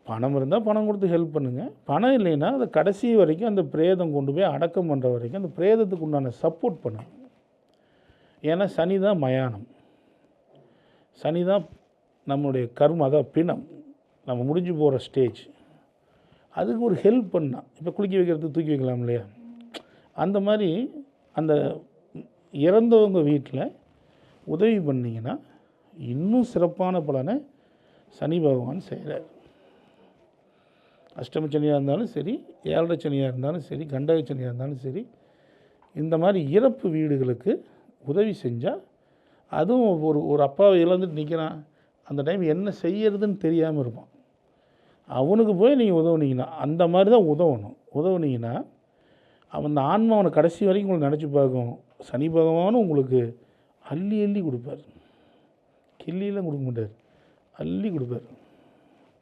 பணம் இருந்தால் பணம் கொடுத்து ஹெல்ப் பண்ணுங்கள். பணம் இல்லைன்னா அதை கடைசி வரைக்கும் அந்த பிரேதம் கொண்டு போய் அடக்கம் பண்ணுற வரைக்கும் அந்த பிரேதத்துக்கு உண்டான சப்போர்ட் பண்ணுங்க. ஏன்னா சனி தான் மயானம், சனி தான் நம்மளுடைய கர்மம், அதான் பிணம், நம்ம முடிஞ்சு போகிற ஸ்டேஜ். அதுக்கு ஒரு ஹெல்ப் பண்ணால், இப்போ குளிக்க வைக்கிறதுக்கு தூக்கி வைக்கலாம் இல்லையா, அந்த மாதிரி அந்த இறந்தவங்க வீட்டில் உதவி பண்ணிங்கன்னா இன்னும் சிறப்பான பலனை சனி பகவான் செய்கிறார். அஷ்டம சனியாக இருந்தாலும் சரி, 7.5 சனியாக இருந்தாலும் சரி, கண்டக சனியாக இருந்தாலும் சரி, இந்த மாதிரி இறப்பு வீடுகளுக்கு உதவி செஞ்சால், அதுவும் ஒரு அப்பாவை இழந்துட்டு நிற்கிறான், அந்த டைம் என்ன செய்யறதுன்னு தெரியாமல் இருப்பான், அவனுக்கு போய் நீங்கள் உதவுனீங்கன்னா, அந்த மாதிரி தான் உதவுனீங்கன்னா அவன் அந்த ஆன்மா அவனை கடைசி வரைக்கும் உங்களுக்கு நினச்சி பார்க்கும். சனி பகவானும் உங்களுக்கு அள்ளி அள்ளி கொடுப்பார், கிள்ளியெல்லாம் கொடுக்க மாட்டார், அள்ளி கொடுப்பார்.